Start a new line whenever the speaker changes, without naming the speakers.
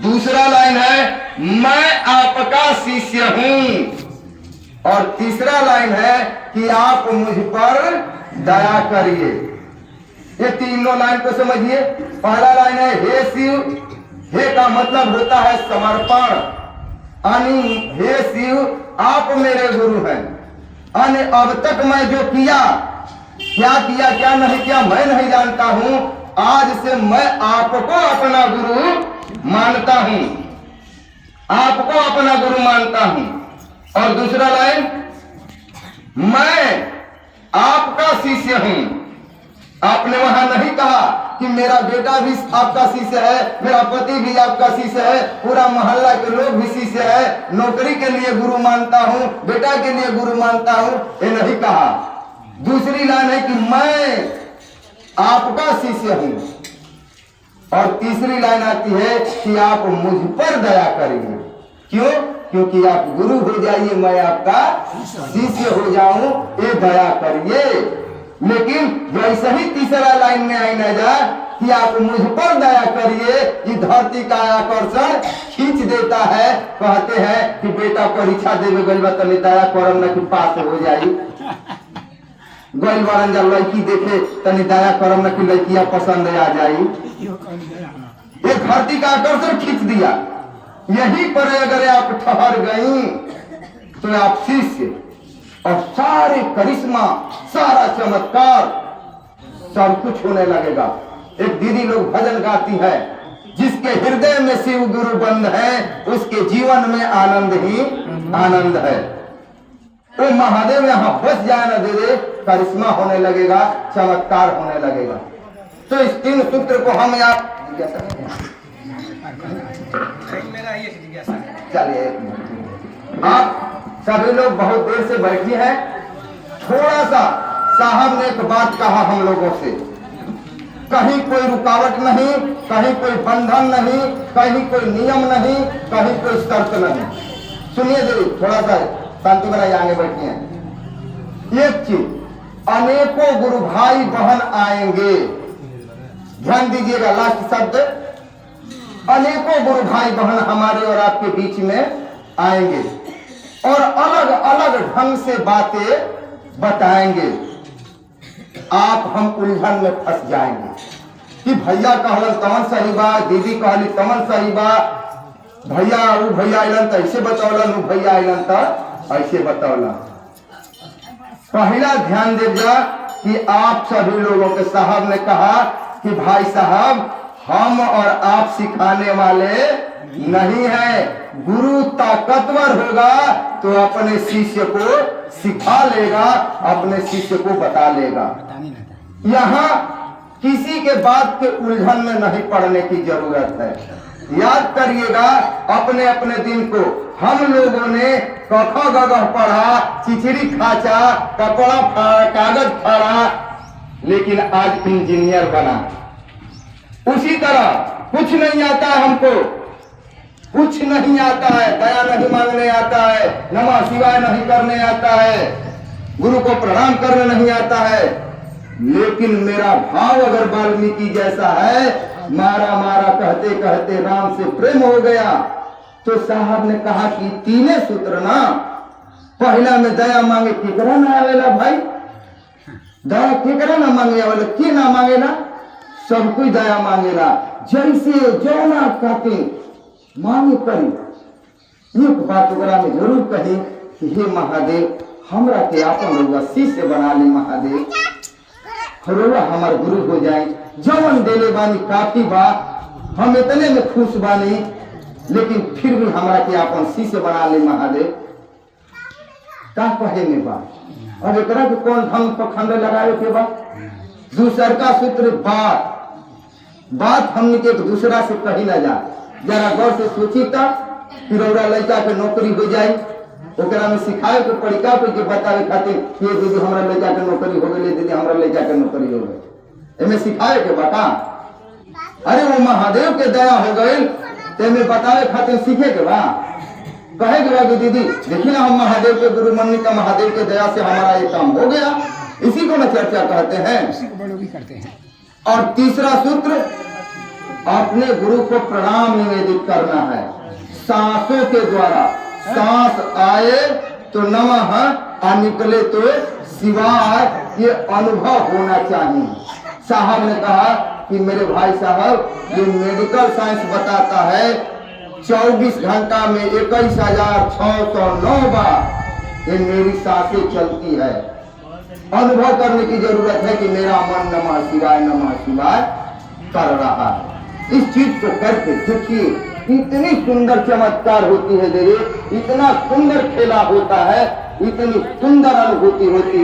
दूसरा लाइन है मैं आपका शिष्य हूं, और तीसरा लाइन है कि आप मुझ पर दया करिए। ये तीनों लाइन को समझिए। पहला लाइन है हे शिव, हे का मतलब होता है समर्पण, यानी हे शिव आप मेरे गुरु हैं, यानी अब तक मैं जो किया, क्या किया क्या नहीं किया मैं नहीं जानता हूं, आज से मैं आपको अपना गुरु मानता हूं, आपको अपना गुरु मानता हूं। और दूसरा लाइन मैं आपका शिष्य हूं। आपने वहां नहीं कहा कि मेरा बेटा भी आपका शिष्य है, मेरा पति भी आपका शिष्य है, पूरा मोहल्ला के लोग भी शिष्य है, नौकरी के लिए गुरु मानता हूं, बेटा के लिए गुरु मानता हूं, ये नहीं कहा। दूसरी लाइन है कि मैं आपका शिष्य हूं, और तीसरी लाइन आती है कि आप मुझ पर दया करिए। क्यों? क्योंकि आप गुरु हो जाइए, मैं आपका शिष्य हो जाऊं, ये दया करिए। लेकिन वैसे ही तीसरा लाइन में आई ना जा कि आप मुझ पर दया करिए, ये धरती का आकर्षण खींच देता है। कहते हैं कि बेटा परीक्षा देवे गइल बा तनी दया करम ना कि पास हो जाई, गइल बारन जा लड़की देखे तनी दया करम ना कि लड़कियां पसंद आ जाई। ये धरती का आकर्षण खींच दिया। यहीं पर अगर आप ठहर गई तो आप शिष्य, और सारे करिश्मा, सारा चमत्कार सब कुछ होने लगेगा। एक दीदी लोग भजन गाती है, जिसके हृदय में शिव गुरु बंद है उसके जीवन में आनंद ही आनंद है। तो महादेव यहाँ बस जाए ना दे दे, करिश्मा होने लगेगा, चमत्कार होने लगेगा। तो इस तीन सूत्र को हम यहाँ चलिए आप सभी लोग बहुत देर से बैठी हैं। थोड़ा सा साहब ने एक बात कहा हम लोगों से, कहीं कोई रुकावट नहीं, कहीं कोई बंधन नहीं, कहीं कोई नियम नहीं, कहीं कोई शर्त नहीं। सुनिए जरूर, थोड़ा सा शांति बनाइए, आगे बैठी हैं। एक चीज, अनेकों गुरु भाई बहन आएंगे, ध्यान दीजिएगा लास्ट शब्द, अनेकों गुरु भाई बहन हमारे और आपके बीच में आएंगे और अलग अलग ढंग से बातें बताएंगे। आप हम उलझन में फंस जाएंगे कि भैया कहलन तमन सही बा, दीदी कहली तमन सही बा, भैया वो भैया आइलन तो ऐसे बतौलन, वो भैया आइलन तो ऐसे बतौलन। पहला ध्यान देगा कि आप सभी लोगों के साहब ने कहा कि भाई साहब हम और आप सिखाने वाले नहीं है, गुरु ताकतवर होगा तो अपने शिष्य को सिखा लेगा, अपने शिष्य को बता लेगा। यहाँ किसी के बात के उलझन में नहीं पड़ने की जरूरत है। याद करिएगा अपने अपने दिन को, हम लोगों ने कखा गगह पढ़ा, चिचड़ी खाचा, कपड़ा फाड़ा, कागज फाड़ा, लेकिन आज इंजीनियर बना। उसी तरह कुछ नहीं आता है हमको, कुछ नहीं आता है, दया नहीं मांगने आता है, नमः शिवाय नहीं करने आता है, गुरु को प्रणाम करने नहीं आता है, लेकिन मेरा भाव अगर वाल्मीकि जैसा है, मारा मारा कहते कहते राम से प्रेम हो गया। तो साहब ने कहा कि तीने सूत्र ना, पहला में दया मांगे केकरा ना आवेला भाई, दया केकरा ना मांगे आवेला, के ना मांगेला, सब कोई दया मांगेला, जैसे जौना कहते मांगे करी। एक बात ओकरा में जरूर कही कि हे महादेव हमरा के आपन रउआ शिष्य बना ली, महादेव रउआ हमार गुरु हो जाए, जवन देले बानी काफी बा, हम इतने में खुश बानी, लेकिन फिर भी हमरा के आपन शिष्य बना ली महादेव। का कहे में बा, अब एकरा के कौन ढंग पखंड लगावे के बा। दूसर का सूत्र बात हमने के एक दूसरा से कही ना जा, जरा गौर से सोची था, फिर ओरा लड़का के नौकरी हो जाए, ओकरा में सिखाए के पड़ी का के बतावे खातिर ये दीदी हमरा लड़का के नौकरी हो गई, दीदी हमरा लड़का के नौकरी हो गई, एमे सिखाए के बता। अरे वो महादेव के दया हो गई तेमे बतावे खातिर सीखे के बा, कहे के बा कि दीदी देखिए ना हम महादेव के गुरु मन्नी का, महादेव के दया से हमारा ये काम हो गया, इसी को ना चर्चा कहते हैं, इसी को बड़ों भी करते हैं। और तीसरा सूत्र अपने गुरु को प्रणाम निवेदित करना है। सांसों के द्वारा, सांस आए तो नमः और निकले तो शिवाय, ये अनुभव होना चाहिए। साहब ने कहा कि मेरे भाई साहब, ये मेडिकल साइंस बताता है 24 घंटा में 21,609 बार ये मेरी सांसें चलती है। अनुभव करने की जरूरत है कि मेरा मन नमः शिवाय कर रहा है। इस चीज को करके देखिए, इतनी सुंदर चमत्कार होती है, देखिए इतना सुंदर खेला होता है, इतनी सुंदर अनुभूति होती है।